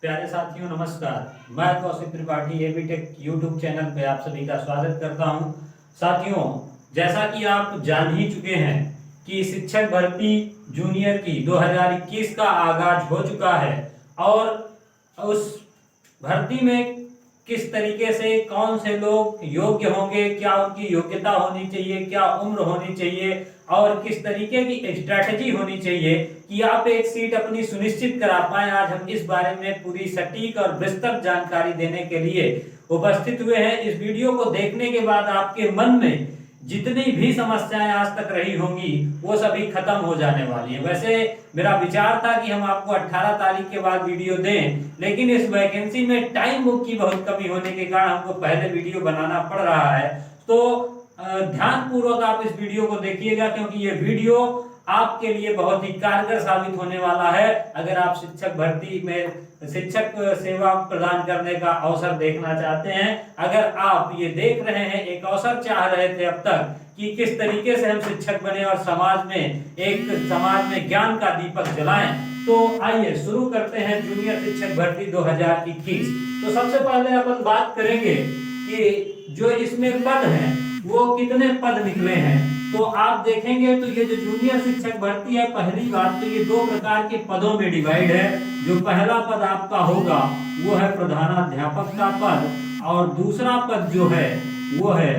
प्यारे साथियों नमस्कार। मैं कौशिक त्रिपाठी एबीटेक यूट्यूब चैनल पे आप सभी का स्वागत करता हूं। साथियों, जैसा कि आप जान ही चुके हैं कि शिक्षक भर्ती जूनियर की 2021 का आगाज हो चुका है और उस भर्ती में किस तरीके से कौन से लोग योग्य होंगे, क्या उनकी योग्यता होनी चाहिए, क्या उम्र होनी चाहिए और किस तरीके की स्ट्रैटेजी होनी चाहिए कि आप एक सीट अपनी सुनिश्चित करा पाएं। आज हम इस बारे में पूरी सटीक और विस्तृत जानकारी देने के लिए उपस्थित हुए हैं। इस वीडियो को देखने के बाद आपके मन में जितनी भी समस्याएं आज तक रही होंगी वो सभी खत्म हो जाने वाली है। वैसे मेरा विचार था कि हम आपको 18 तारीख के बाद वीडियो दें, लेकिन इस वैकेंसी में टाइम बुक की बहुत कमी होने के कारण हमको पहले वीडियो बनाना पड़ रहा है। तो ध्यान पूर्वक आप इस वीडियो को देखिएगा, क्योंकि ये वीडियो आपके लिए बहुत ही कारगर साबित होने वाला है। अगर आप शिक्षक भर्ती में शिक्षक सेवा प्रदान करने का अवसर देखना चाहते हैं, अगर आप ये देख रहे हैं, एक अवसर चाह रहे थे अब तक कि किस तरीके से हम शिक्षक बने और समाज में ज्ञान का दीपक जलाएं, तो आइए शुरू करते हैं जूनियर शिक्षक भर्ती 2021। तो सबसे पहले अपन बात करेंगे कि जो इसमें पद हैं वो कितने पद निकले हैं। तो आप देखेंगे तो ये जो जूनियर शिक्षक भर्ती है, पहली बात तो ये दो प्रकार के पदों में डिवाइड है। जो पहला पद आपका होगा वो है प्रधानाध्यापक का पद और दूसरा पद जो है वो है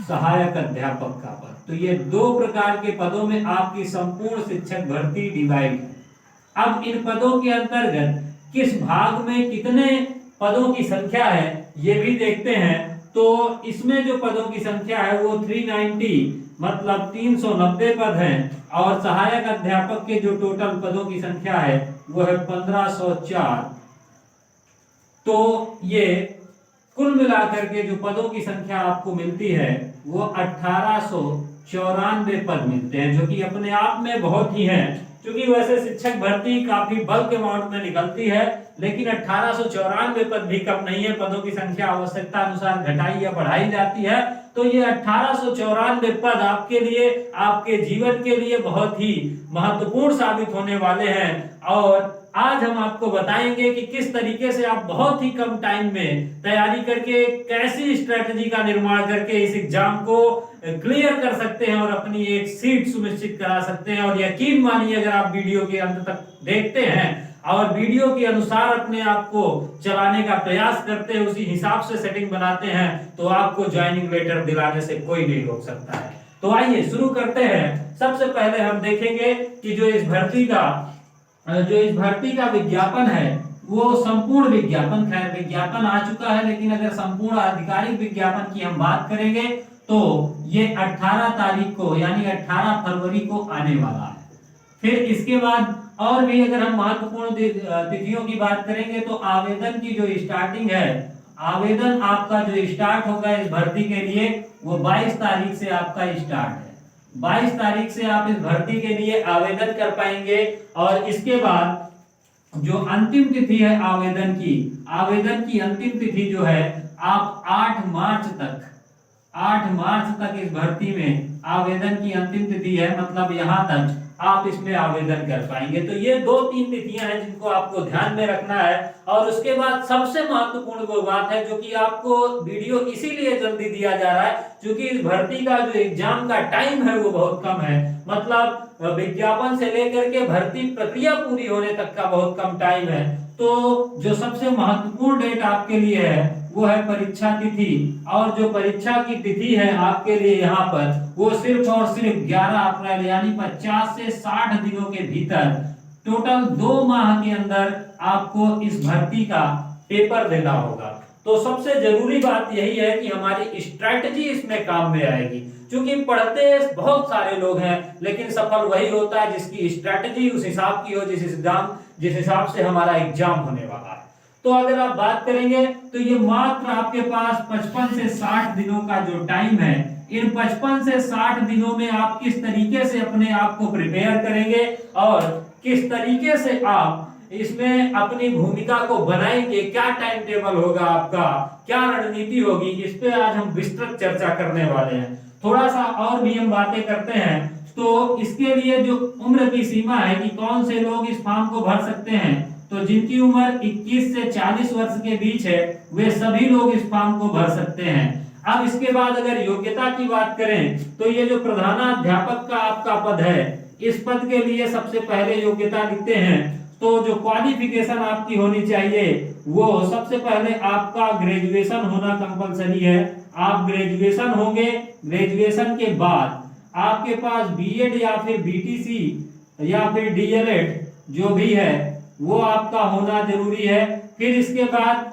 सहायक अध्यापक का पद। तो ये दो प्रकार के पदों में आपकी संपूर्ण शिक्षक भर्ती डिवाइड है। अब इन पदों के अंतर्गत किस भाग में कितने पदों की संख्या है ये भी देखते हैं। तो इसमें जो पदों की संख्या है वो 390 मतलब 390 पद हैं और सहायक अध्यापक के जो टोटल पदों की संख्या है वो है 1504। तो ये कुल मिलाकर के जो पदों की संख्या आपको मिलती है वो 1894 पद मिलते हैं, जो कि अपने आप में बहुत ही है। क्योंकि वैसे शिक्षक भर्ती काफी बल्क अमाउंट में निकलती है, लेकिन 1894 पद भी कम नहीं है। पदों की संख्या आवश्यकता अनुसार घटाई या बढ़ाई जाती है। तो ये 1894 पद आपके लिए, आपके जीवन के लिए बहुत ही महत्वपूर्ण साबित होने वाले हैं। और आज हम आपको बताएंगे कि किस तरीके से आप बहुत ही कम टाइम में तैयारी करके कैसी स्ट्रेटजी का निर्माण करके इस एग्जाम को क्लियर कर सकते हैं और अपनी एक सीट सुनिश्चित करा सकते हैं। और यकीन मानिए, अगर आप वीडियो के अंत तक देखते हैं और वीडियो के अनुसार अपने आप को चलाने का प्रयास करते हैं, उसी हिसाब से सेटिंग बनाते हैं, तो आपको ज्वाइनिंग लेटर दिलाने से कोई नहीं रोक सकता है। तो आइए शुरू करते हैं। सबसे पहले हम देखेंगे कि जो इस भर्ती का विज्ञापन है वो संपूर्ण विज्ञापन, खैर विज्ञापन आ चुका है, लेकिन अगर संपूर्ण आधिकारिक विज्ञापन की हम बात करेंगे तो ये 18 तारीख को यानी 18 फरवरी को आने वाला है। फिर इसके बाद और भी अगर हम महत्वपूर्ण तिथियों की बात करेंगे तो आवेदन की जो स्टार्टिंग है, आवेदन आपका जो स्टार्ट होगा इस भर्ती के लिए वो 22 तारीख से आपका स्टार्ट है। 22 तारीख से आप इस भर्ती के लिए आवेदन कर पाएंगे। और इसके बाद जो अंतिम तिथि है आवेदन की अंतिम तिथि जो है आप 8 मार्च तक इस भर्ती में आवेदन की अंतिम तिथि है, मतलब यहाँ तक आप इसमें आवेदन कर पाएंगे। तो ये 2-3 तिथियां हैं जिनको आपको ध्यान में रखना है। और उसके बाद सबसे महत्वपूर्ण वो बात है जो कि आपको वीडियो इसीलिए जल्दी दिया जा रहा है क्योंकि इस भर्ती का जो एग्जाम का टाइम है वो बहुत कम है। मतलब विज्ञापन से लेकर के भर्ती प्रक्रिया पूरी होने तक का बहुत कम टाइम है। तो जो सबसे महत्वपूर्ण डेट आपके लिए है वो है परीक्षा तिथि। और जो परीक्षा की तिथि है आपके लिए यहाँ पर वो सिर्फ और सिर्फ 11 अप्रैल यानी 50 से 60 दिनों के भीतर टोटल 2 माह के अंदर आपको इस भर्ती का पेपर देना होगा। तो सबसे जरूरी बात यही है कि हमारी स्ट्रैटेजी इसमें काम में आएगी, क्योंकि पढ़ते बहुत सारे लोग हैं लेकिन सफल वही होता है जिसकी स्ट्रैटेजी उस हिसाब की हो जिस हिसाब से हमारा एग्जाम होने वाला है। तो अगर आप बात करेंगे तो ये मात्र आपके पास 55 से 60 दिनों का जो टाइम है, इन 55 से 60 दिनों में आप किस तरीके से अपने आप को प्रिपेयर करेंगे और किस तरीके से आप इसमें अपनी भूमिका को बनाएंगे, क्या टाइम टेबल होगा आपका, क्या रणनीति होगी, इस पे आज हम विस्तृत चर्चा करने वाले हैं। थोड़ा सा और भी हम बातें करते हैं। तो इसके लिए जो उम्र की सीमा है कि कौन से लोग इस फॉर्म को भर सकते हैं, तो जिनकी उम्र 21 से 40 वर्ष के बीच है वे सभी लोग इस फॉर्म को भर सकते हैं। अब इसके बाद अगर योग्यता की बात करें तो ये जो प्रधानाध्यापक का आपका पद है, इस पद के लिए सबसे पहले योग्यता लिखते हैं तो जो क्वालिफिकेशन आपकी होनी चाहिए वो सबसे पहले आपका ग्रेजुएशन होना कंपलसरी है। आप ग्रेजुएशन होंगे, ग्रेजुएशन के बाद आपके पास बीएड या फिर बीटीसी या फिर डीएलएड जो भी है वो आपका होना जरूरी है। फिर इसके बाद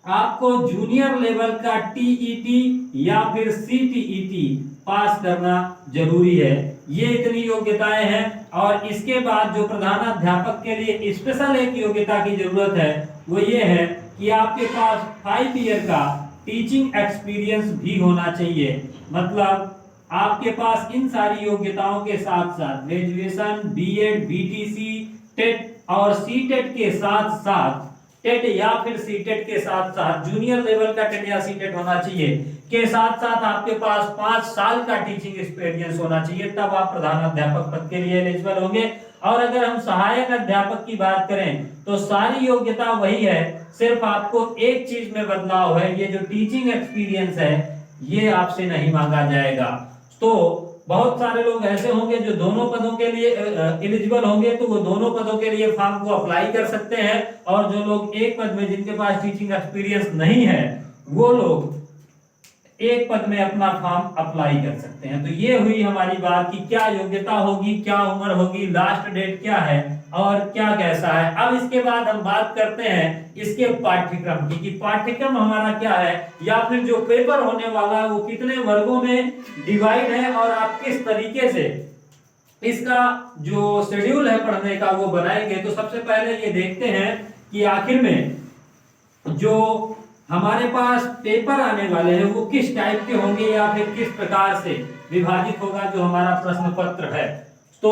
आपको जूनियर लेवल का टीईटी या फिर सीटीईटी पास करना जरूरी है। ये इतनी योग्यताएं हैं। और इसके बाद जो प्रधानाध्यापक के लिए स्पेशल एक योग्यता की जरूरत है वो ये है कि आपके पास 5 ईयर का टीचिंग एक्सपीरियंस भी होना चाहिए। मतलब आपके पास इन सारी योग्यताओं के साथ साथ ग्रेजुएशन, बीएड, बीटीसी, टेट और सीटेट के साथ साथ टेट या फिर सीटेट के साथ साथ जूनियर लेवल का टेट या सीटेट होना चाहिए, के साथ साथ आपके पास 5 साल का टीचिंग एक्सपीरियंस होना चाहिए, तब आप प्रधानाध्यापक पद के लिए एलिजिबल होंगे। और अगर हम सहायक अध्यापक की बात करें तो सारी योग्यता वही है, सिर्फ आपको एक चीज में बदलाव है, ये जो टीचिंग एक्सपीरियंस है ये आपसे नहीं मांगा जाएगा। तो बहुत सारे लोग ऐसे होंगे जो दोनों पदों के लिए एलिजिबल होंगे, तो वो दोनों पदों के लिए फॉर्म को अप्लाई कर सकते हैं। और जो लोग एक पद में जिनके पास टीचिंग एक्सपीरियंस नहीं है वो लोग एक पद में अपना फॉर्म अप्लाई कर सकते हैं। तो ये हुई हमारी बात कि क्या योग्यता होगी, क्या उम्र होगी, लास्ट डेट क्या है और क्या कैसा है। अब इसके बाद हम बात करते हैं इसके पाठ्यक्रम की कि पाठ्यक्रम हमारा क्या है या फिर जो पेपर होने वाला है वो कितने वर्गों में डिवाइड है और आप किस तरीके से इसका जो शेड्यूल है पढ़ने का वो बनाएंगे। तो सबसे पहले ये देखते हैं कि आखिर में जो हमारे पास पेपर आने वाले हैं वो किस टाइप के होंगे या फिर किस प्रकार से विभाजित होगा जो हमारा प्रश्न पत्र है। तो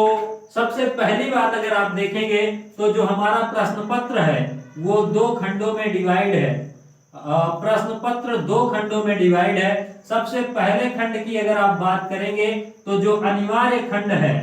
सबसे पहली बात अगर आप देखेंगे तो जो हमारा प्रश्न पत्र है वो 2 खंडों में डिवाइड है। प्रश्न पत्र 2 खंडों में डिवाइड है। सबसे पहले खंड की अगर आप बात करेंगे तो जो अनिवार्य खंड है,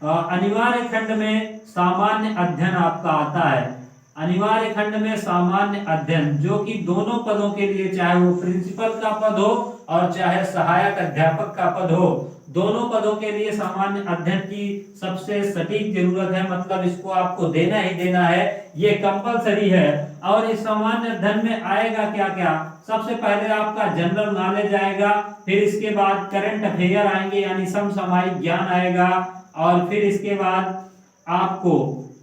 अनिवार्य खंड में सामान्य अध्ययन आपका आता है। अनिवार्य खंड में सामान्य अध्ययन जो कि दोनों पदों के लिए, चाहे वो प्रिंसिपल का पद हो और चाहे सहायक अध्यापक का पद हो, दोनों पदों के लिए सामान्य अध्ययन की सबसे सटीक जरूरत है। मतलब इसको आपको देना ही देना है, ये कंपलसरी है। और इस सामान्य अध्ययन में आएगा क्या क्या, सबसे पहले आपका जनरल नॉलेज आएगा, फिर इसके बाद करंट अफेयर आएंगे यानी समसामयिक ज्ञान आएगा, और फिर इसके बाद आपको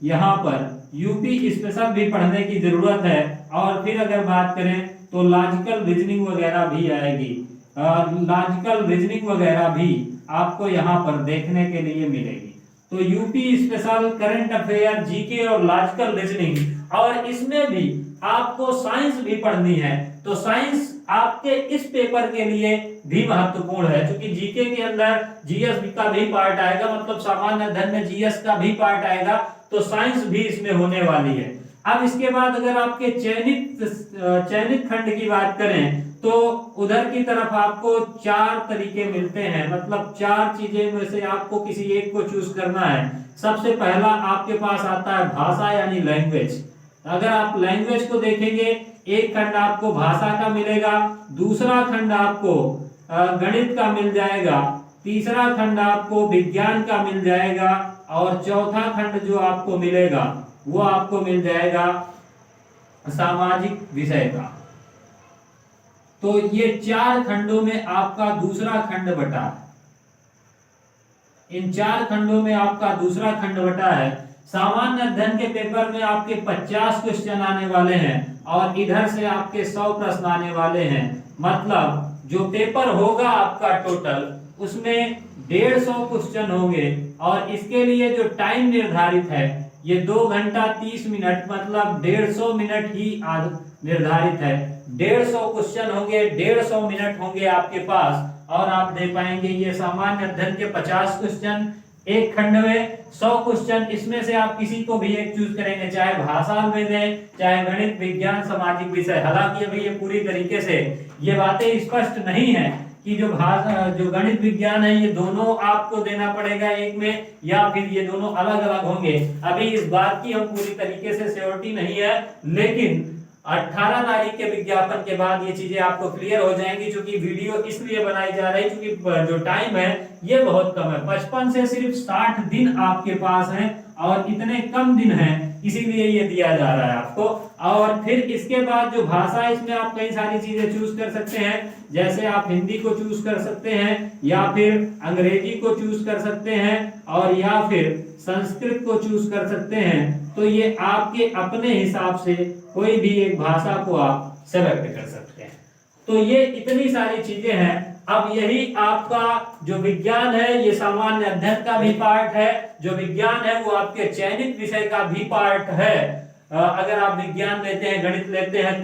यहाँ पर यूपी स्पेशल भी पढ़ने की जरूरत है। और फिर अगर बात करें तो लॉजिकल रीजनिंग वगैरह भी आएगी, लॉजिकल रीजनिंग वगैरह भी आपको यहाँ पर देखने के लिए मिलेगी। तो UP special, current affair, GK और लॉजिकल रीजनिंग, और इसमें भी आपको साइंस भी पढ़नी है। तो साइंस आपके इस पेपर के लिए भी महत्वपूर्ण है, क्योंकि जीके के अंदर जीएस का भी पार्ट आएगा, मतलब सामान्य अध्ययन में जीएस का भी पार्ट आएगा, तो साइंस भी इसमें होने वाली है। अब इसके बाद अगर आपके चयनित खंड की बात करें तो उधर की तरफ आपको 4 तरीके मिलते हैं, मतलब 4 चीजें में से आपको किसी एक को चूज करना है। सबसे पहला आपके पास आता है भाषा यानी लैंग्वेज। अगर आप लैंग्वेज को देखेंगे, एक खंड आपको भाषा का मिलेगा, दूसरा खंड आपको गणित का मिल जाएगा, तीसरा खंड आपको विज्ञान का मिल जाएगा, और चौथा खंड जो आपको मिलेगा वो आपको मिल जाएगा सामाजिक विषय का। तो ये 4 खंडों में आपका दूसरा खंड बटा है। इन 4 खंडों में आपका दूसरा खंड बटा है। सामान्य अध्ययन के पेपर में आपके 50 क्वेश्चन आने वाले हैं और इधर से आपके 100 प्रश्न आने वाले हैं। मतलब जो पेपर होगा आपका टोटल उसमें 150 क्वेश्चन होंगे, और इसके लिए जो टाइम निर्धारित है ये 2 घंटा 30 मिनट, मतलब 150 मिनट ही निर्धारित है। 150 क्वेश्चन होंगे, 150 मिनट होंगे आपके पास, और आप दे पाएंगे। ये सामान्य अध्ययन के 50 क्वेश्चन एक खंड में, 100 क्वेश्चन, इसमें से आप किसी को भी एक चूज करेंगे, चाहे भाषा में दें, चाहे गणित, विज्ञान, सामाजिक विषय। हालांकि अभी ये पूरी तरीके से ये बातें स्पष्ट नहीं है कि जो भाषा जो गणित विज्ञान है ये दोनों आपको देना पड़ेगा एक में, या फिर ये दोनों अलग अलग होंगे। अभी इस बात की हम पूरी तरीके से श्योरिटी नहीं है, लेकिन 18 तारीख के विज्ञापन के बाद ये चीजें आपको क्लियर हो जाएंगी। क्योंकि वीडियो इसलिए बनाई जा रही है क्योंकि जो टाइम है ये बहुत कम है, 55 से सिर्फ 60 दिन आपके पास हैं और इतने कम दिन हैं, इसीलिए ये दिया जा रहा है आपको। और फिर इसके बाद जो भाषा है इसमें आप कई सारी चीजें चूज कर सकते हैं, जैसे आप हिंदी को चूज कर सकते हैं, या फिर अंग्रेजी को चूज कर सकते हैं, और या फिर संस्कृत को चूज कर सकते हैं। तो ये आपके अपने हिसाब से कोई भी एक भाषा को आप सेलेक्ट कर सकते हैं। तो ये इतनी सारी चीजें हैं। अब यही आपका जो विज्ञान है ये सामान्य अध्ययन का भी पार्ट है, जो विज्ञान है वो आपके चयनित विषय का भी पार्ट है। अगर आप विज्ञान लेते हैं, गणित लेते हैं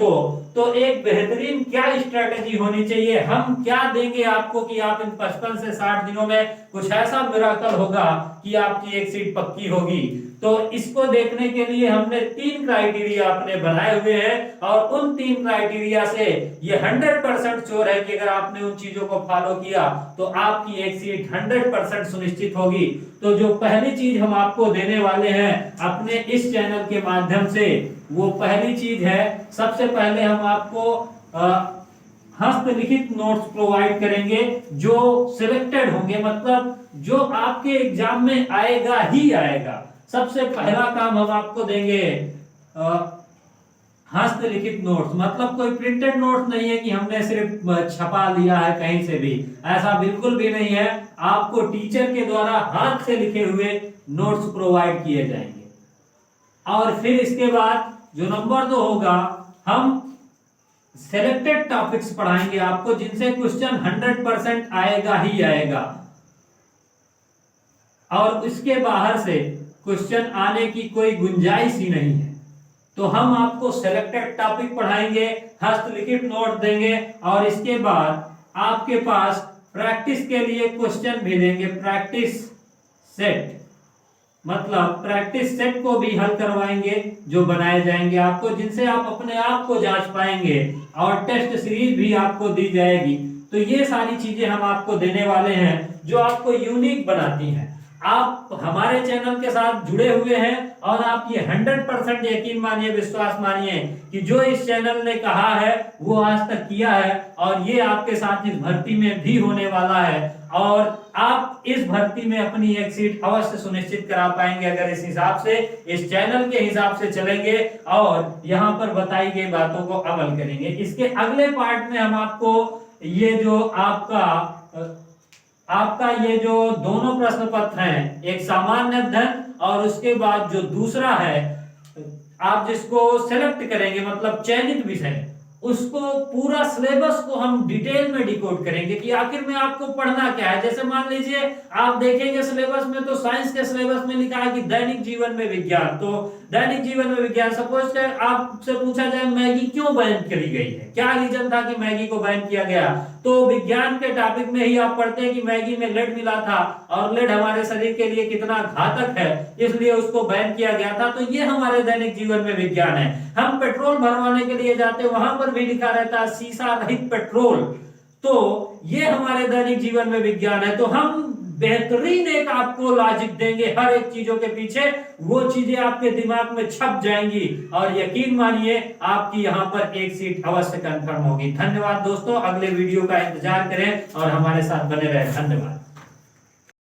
तो एक बेहतरीन क्या स्ट्रेटेजी होनी चाहिए, हम क्या देंगे आपको कि आप इन 55 से 60 दिनों में कुछ ऐसा मिराकल होगा कि आपकी एक सीट पक्की होगी। तो इसको देखने के लिए हमने 3 क्राइटेरिया अपने बनाए हुए हैं, और उन 3 क्राइटेरिया से ये 100% श्योर है कि अगर आपने उन चीजों को फॉलो किया तो आपकी एक सीट 100% सुनिश्चित होगी। तो जो पहली चीज हम आपको देने वाले हैं अपने इस चैनल के माध्यम से, वो पहली चीज है, सबसे पहले हम आपको हस्तलिखित नोट्स प्रोवाइड करेंगे जो सिलेक्टेड होंगे, मतलब जो आपके एग्जाम में आएगा ही आएगा। सबसे पहला काम हम आपको देंगे हस्तलिखित नोट्स, मतलब कोई प्रिंटेड नोट्स नहीं है कि हमने सिर्फ छपा लिया है कहीं से भी, ऐसा बिल्कुल भी नहीं है। आपको टीचर के द्वारा हाथ से लिखे हुए नोट्स प्रोवाइड किए जाएंगे। और फिर इसके बाद जो नंबर 2 होगा, हम सिलेक्टेड टॉपिक्स पढ़ाएंगे आपको जिनसे क्वेश्चन 100% आएगा ही आएगा, और इसके बाहर से क्वेश्चन आने की कोई गुंजाइश ही नहीं है। तो हम आपको सिलेक्टेड टॉपिक पढ़ाएंगे, हस्तलिखित नोट देंगे, और इसके बाद आपके पास प्रैक्टिस के लिए क्वेश्चन भी देंगे, प्रैक्टिस सेट, मतलब प्रैक्टिस सेट को भी हल करवाएंगे जो बनाए जाएंगे आपको, जिनसे आप अपने आप को जांच पाएंगे, और टेस्ट सीरीज भी आपको दी जाएगी। तो ये सारी चीजें हम आपको देने वाले हैं जो आपको यूनिक बनाती हैं। आप हमारे चैनल के साथ जुड़े हुए हैं और आप ये 100% यकीन मानिए, विश्वास मानिए कि जो इस चैनल ने कहा है वो आज तक किया है, और ये आपके साथ इस भर्ती में भी होने वाला है, और आप इस भर्ती में अपनी एक सीट अवश्य सुनिश्चित करा पाएंगे अगर इस हिसाब से, इस चैनल के हिसाब से चलेंगे और यहाँ पर बताई गई बातों को अमल करेंगे। इसके अगले पार्ट में हम आपको ये जो आपका ये जो दोनों प्रश्न पत्र हैं, एक सामान्य अध्ययन और उसके बाद जो दूसरा है आप जिसको सेलेक्ट करेंगे, मतलब चयनित विषय, उसको पूरा सिलेबस को हम डिटेल में डिकोड करेंगे कि आखिर में आपको पढ़ना क्या है। जैसे मान लीजिए आप देखेंगे सिलेबस में, तो साइंस के सिलेबस में लिखा है कि दैनिक जीवन में विज्ञान, तो दैनिक जीवन में विज्ञान, सपोज आपसे पूछा जाए मैगी क्यों बैन करी गई है, क्या रीजन था कि मैगी को बैन किया गया, तो विज्ञान के टॉपिक में ही आप पढ़ते हैं कि मैगी में लेड मिला था और लेड हमारे शरीर के लिए कितना घातक है, इसलिए उसको बैन किया गया था। तो ये हमारे दैनिक जीवन में विज्ञान है। हम पेट्रोल भरवाने के लिए जाते हैं, वहां पर भी लिखा रहता है शीशा रहित पेट्रोल, तो ये हमारे दैनिक जीवन में विज्ञान है। तो हम बेहतरीन एक आपको लॉजिक देंगे हर एक चीजों के पीछे, वो चीजें आपके दिमाग में छप जाएंगी और यकीन मानिए आपकी यहाँ पर एक सीट अवश्य कंफर्म होगी। धन्यवाद दोस्तों, अगले वीडियो का इंतजार करें और हमारे साथ बने रहें। धन्यवाद।